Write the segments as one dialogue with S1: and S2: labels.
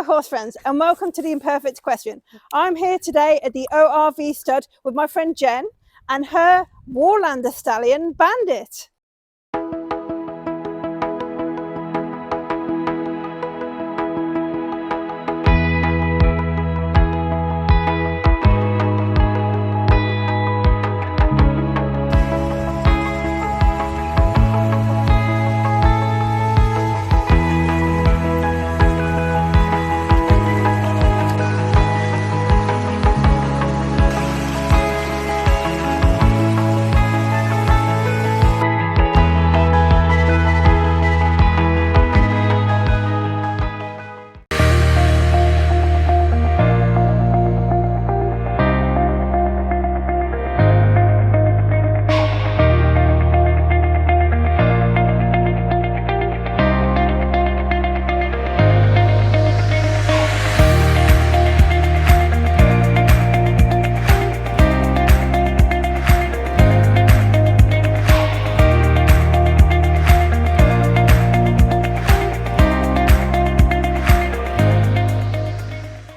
S1: horse friends, and welcome to the Imperfect Equestrian. I'm here today at the ORV stud with my friend Jen and her Warlander stallion Bandit.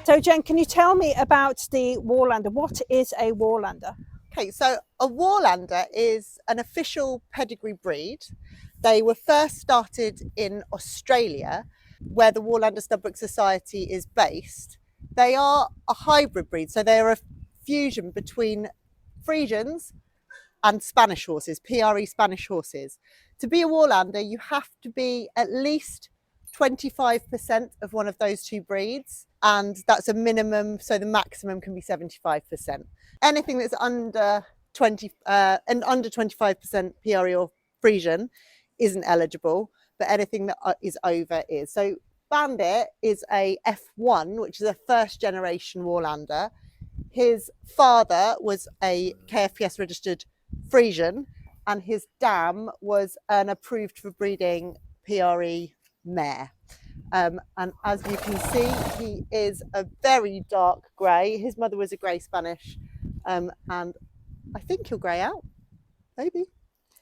S1: So Jen, can you tell me about the Warlander? What is a Warlander?
S2: Okay, so a Warlander is an official pedigree breed. They were first started in Australia, where the Warlander Studbook Society is based. They are a hybrid breed, so they're a fusion between Fresians and Spanish horses, PRE Spanish horses. To be a Warlander, you have to be at least 25% of one of those two breeds, and that's a minimum, so the maximum can be 75%. Anything that's under 25% PRE or Fresian isn't eligible, but anything that is over is. So Bandit is a F1, which is a first generation Warlander. His father was a KFPS registered Fresian, and his dam was an approved for breeding PRE mare. And as you can see, he is a very dark grey. His mother was a grey Spanish, and I think he'll grey out, maybe.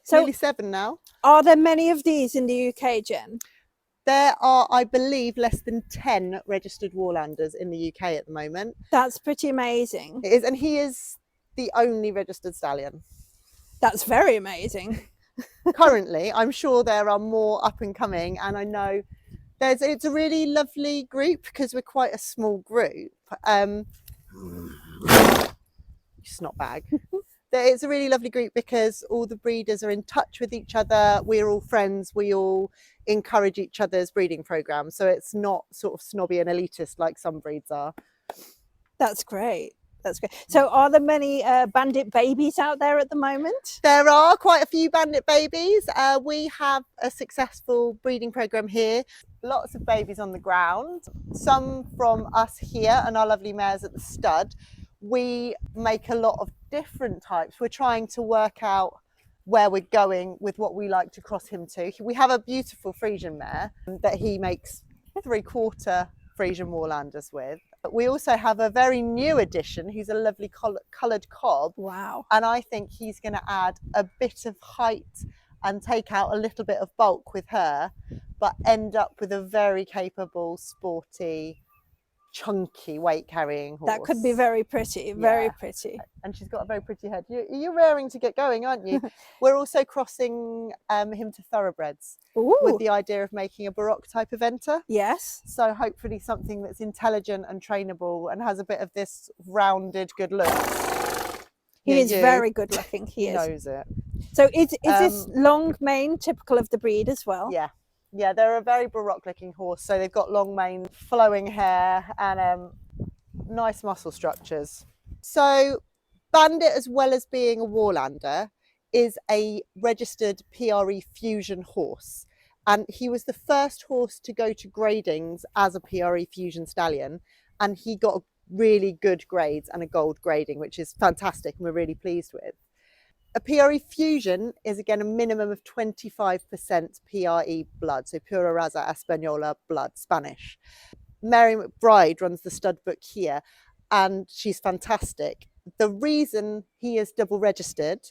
S2: So nearly 7 now.
S1: Are there many of these in the UK, Jen?
S2: There are, I believe, less than 10 registered Warlanders in the UK at the moment.
S1: That's pretty amazing.
S2: It is, and he is the only registered stallion.
S1: That's very amazing.
S2: Currently, I'm sure there are more up and coming, and I know it's a really lovely group because we're quite a small group. Snot bag. It's a really lovely group because all the breeders are in touch with each other. We're all friends. We all encourage each other's breeding programs. So it's not sort of snobby and elitist like some breeds are.
S1: That's great. That's great. So are there many Bandit babies out there at the moment?
S2: There are quite a few Bandit babies. We have a successful breeding program here. Lots of babies on the ground. Some from us here and our lovely mares at the stud. We make a lot of different types. We're trying to work out where we're going with what we like to cross him to. We have a beautiful Fresian mare that he makes 3/4 Fresian Warlanders with. But we also have a very new addition. He's a lovely coloured cob.
S1: Wow.
S2: And I think he's going to add a bit of height and take out a little bit of bulk with her, but end up with a very capable, sporty, chunky weight carrying horse.
S1: That could be very pretty, very pretty.
S2: And she's got a very pretty head. You're raring to get going, aren't you? We're also crossing him to thoroughbreds.
S1: Ooh.
S2: With the idea of making a Baroque type eventer.
S1: Yes.
S2: So hopefully something that's intelligent and trainable and has a bit of this rounded good look.
S1: He is very good looking. He
S2: knows it.
S1: So is this long mane typical of the breed as well?
S2: Yeah. Yeah, they're a very Baroque looking horse. So they've got long mane, flowing hair and nice muscle structures. So Bandit, as well as being a Warlander, is a registered PRE fusion horse. And he was the first horse to go to gradings as a PRE fusion stallion. And he got really good grades and a gold grading, which is fantastic and we're really pleased with. A PRE fusion is again a minimum of 25% PRE blood, so Pura Raza Española blood, Spanish. Mary McBride runs the stud book here and she's fantastic. The reason he is double registered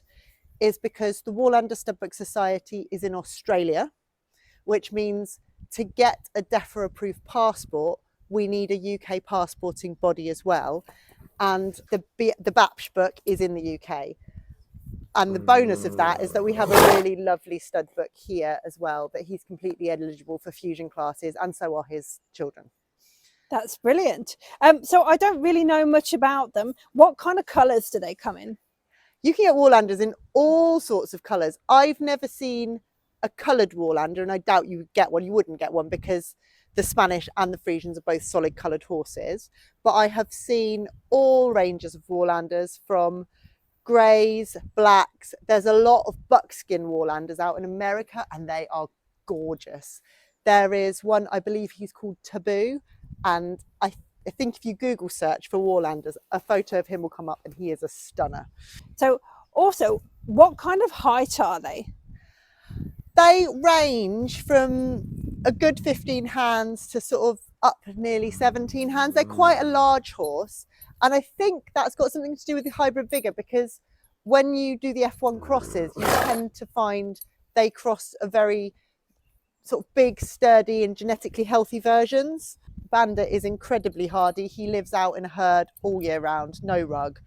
S2: is because the Warlander Studbook Society is in Australia, which means to get a DEFRA approved passport, we need a UK passporting body as well. And the BAPS book is in the UK. And the bonus of that is that we have a really lovely stud book here as well, that he's completely eligible for fusion classes, and so are his children.
S1: That's brilliant. So I don't really know much about them. What kind of colours do they come in?
S2: You can get Warlanders in all sorts of colours. I've never seen a coloured Warlander, and I doubt you would get one. You wouldn't get one because the Spanish and the Fresians are both solid coloured horses. But I have seen all ranges of Warlanders, from greys, blacks. There's a lot of buckskin Warlanders out in America, and they are gorgeous. There is one, I believe he's called Taboo, and I think if you Google search for Warlanders, a photo of him will come up, and he is a stunner.
S1: So also, what kind of height are they?
S2: They range from a good 15 hands to sort of up nearly 17 hands. They're quite a large horse. And I think that's got something to do with the hybrid vigour, because when you do the F1 crosses, you tend to find they cross a very sort of big, sturdy and genetically healthy versions. Bandit is incredibly hardy. He lives out in a herd all year round, no rug.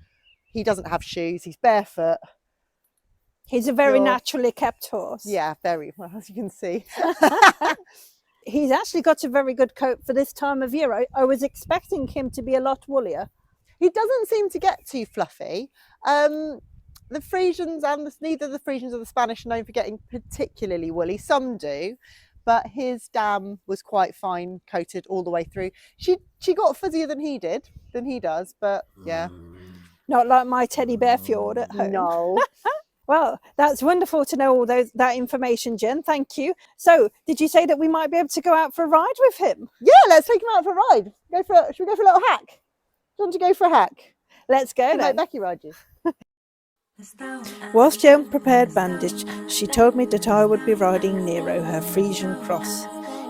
S2: He doesn't have shoes, he's barefoot.
S1: He's a very naturally kept horse.
S2: Yeah, very well, as you can see.
S1: He's actually got a very good coat for this time of year. I was expecting him to be a lot woollier.
S2: He doesn't seem to get too fluffy. The Fresians and neither the Fresians or the Spanish are known for getting particularly woolly. Some do, but his dam was quite fine coated all the way through. She got fuzzier than he does, but yeah.
S1: Not like my teddy bear Fjord at home.
S2: No.
S1: Well, that's wonderful to know all that information, Jen. Thank you. So, did you say that we might be able to go out for a ride with him?
S2: Yeah, let's take him out for a ride. Should we go for a little hack? Do you want to go for a hack?
S1: Let's go then.
S2: Let Becky ride you.
S1: Whilst Jen prepared Bandit, she told me that I would be riding Nero, her Fresian cross.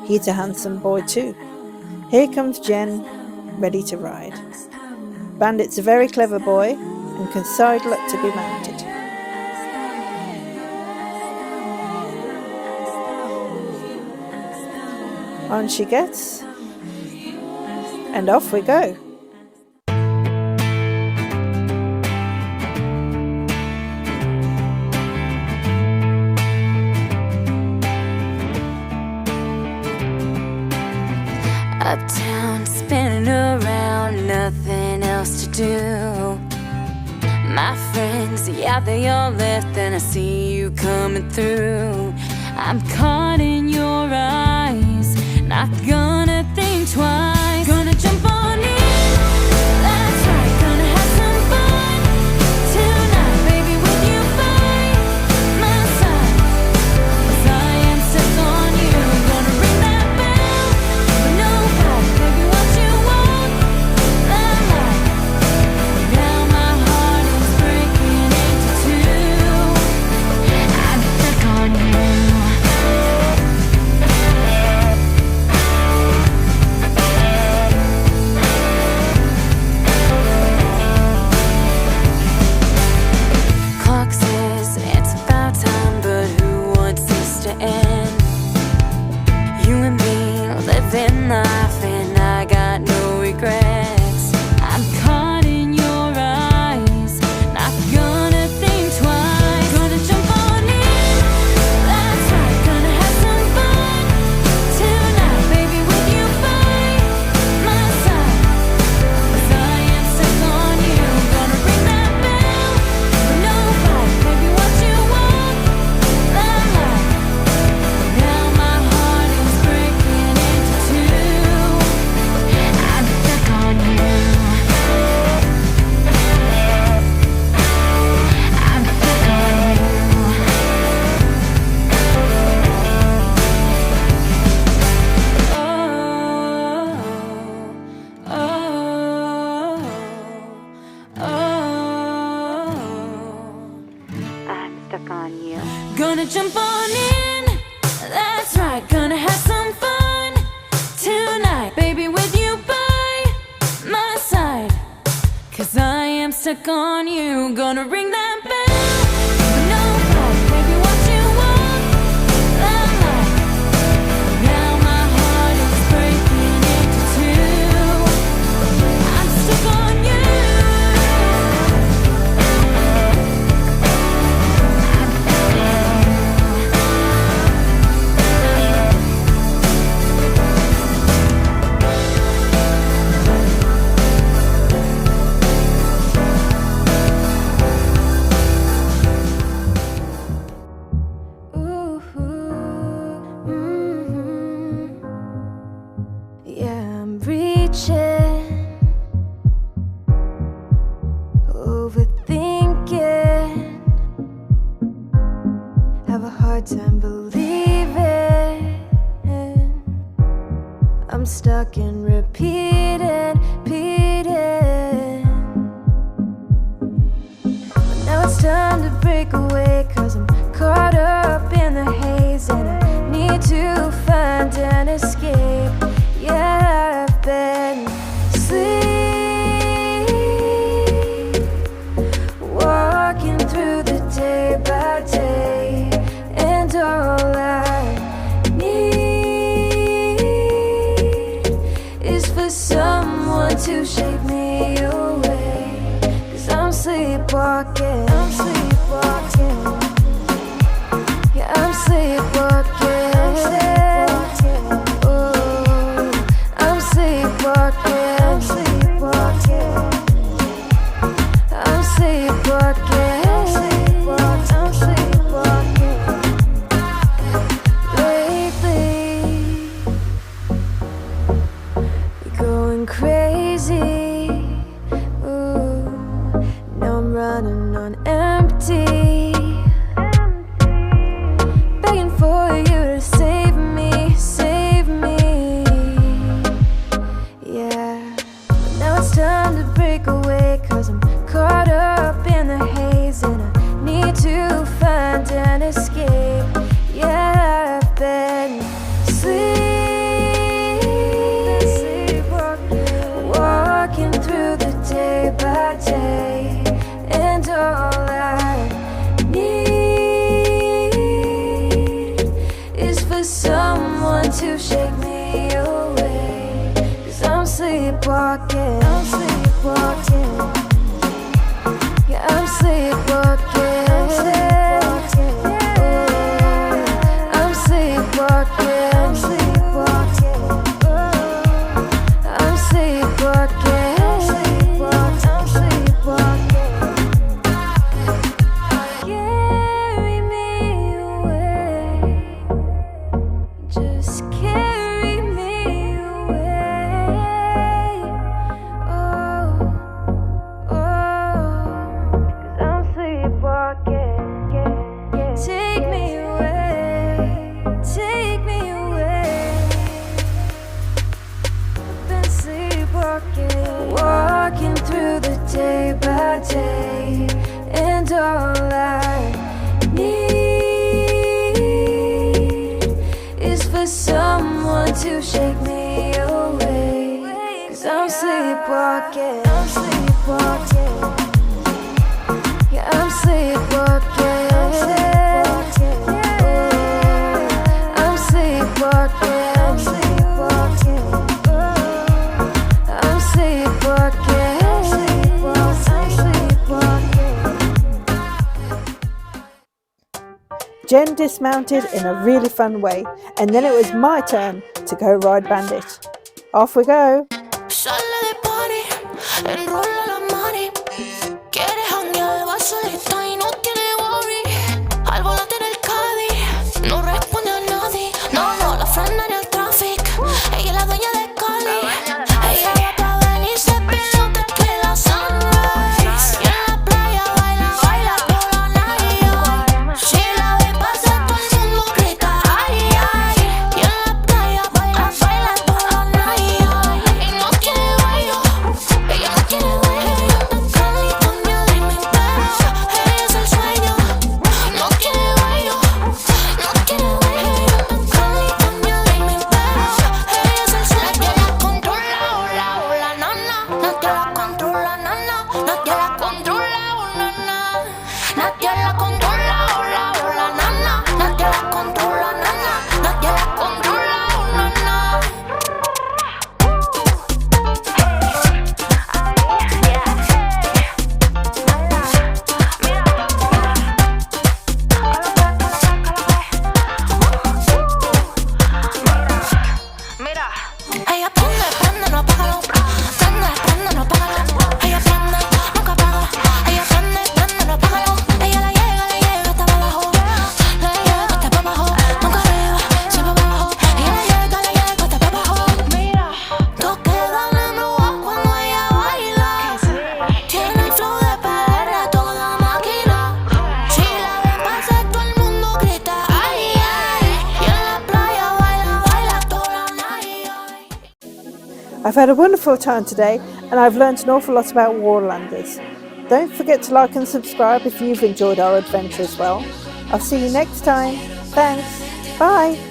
S1: He's a handsome boy too. Here comes Jen, ready to ride. Bandit's a very clever boy and can sidle up to be mounted. On she gets, and off we go.
S3: Uptown, spinning around, nothing else to do. My friends, yeah, they all left, and I see you coming through. I'm caught in your eyes, not gonna think twice. Gonna jump on in, that's right, gonna have some fun tonight, baby, with you by my side. 'Cause I am stuck on you, gonna ring that bell, but no doubt, baby, what you want, la la. Now my heart is breaking into two. I'm stuck on you. Clock says it's about time, but who wants this to end? You and me living life, and I got no regrets. I'm caught in your eyes, not gonna think twice. Gonna jump on in, that's right, gonna have some fun tonight, baby, with you by my side. 'Cause I am stuck on you, gonna ring that bell, but no doubt, baby, what you want, la la. Now my heart is breaking into two. I'm stuck on you. I'm stuck on you. Oh, oh, oh. I'm stuck on you. Gonna jump on in, that's right, gonna have some fun tonight, baby, with you by my side. 'Cause I am stuck on you, gonna ring that bell, but no doubt, baby, what you want, la la. Now my heart is breaking into two. watching, overthinking, have a hard time believing. I'm stuck in repeating. But now it's time to break away, 'cause I'm caught up in the haze and I need to find an escape. Yeah, I've been asleep, walking through the day by day, and all I need is for someone to shake me away, 'cause I'm sleepwalking. Yeah, I'm sleepwalking. Oh, I'm sleepwalking. I'm sleepwalking. Lately, you're going crazy. Ooh, now I'm running on empty, begging for you to save me. Yeah, but now it's time to break away, 'cause I'm caught up in the haze and I need to find an escape. Yeah, I've been asleep, walking through the day by day, and all I need is for someone to shake me away, 'cause I'm sleepwalking. Yeah, I'm sleepwalking. Oh, I'm sleepwalking. I'm sleepwalking. Carry me away, just carry me away. Oh, 'cause I'm sleepwalking. Take me away, take me away. I've been sleepwalking, walking through the day by day, and all I need is for someone to shake me away, 'cause I'm sleepwalking. Yeah, I'm sleepwalking. Oh, I'm sleepwalking. I'm sleepwalking.
S1: Jen dismounted in a really fun way, and then it was my turn to go ride Bandit. Off we go!
S4: Sale de party, enrolla la mani. Quiere janguear, va solita y no tiene worry. Al volante en el Caddy, no responde a nadie. No, la frena en el tráfico. Ella es la dueña de Cali. Ella va pa' venir, se pide un tequila sunrise. Y en la playa baila por la naya. Si la ve pasar, todo el mundo grita ay, ay. Y en la playa baila por la naya. Y no quiere baile, ella no quiere baile. Ella anda Cali, Toña, dime entera. Ella es el
S1: had a wonderful time today and I've learnt an awful lot about Warlanders. Don't forget to like and subscribe if you've enjoyed our adventure as well. I'll see you next time. Thanks. Bye.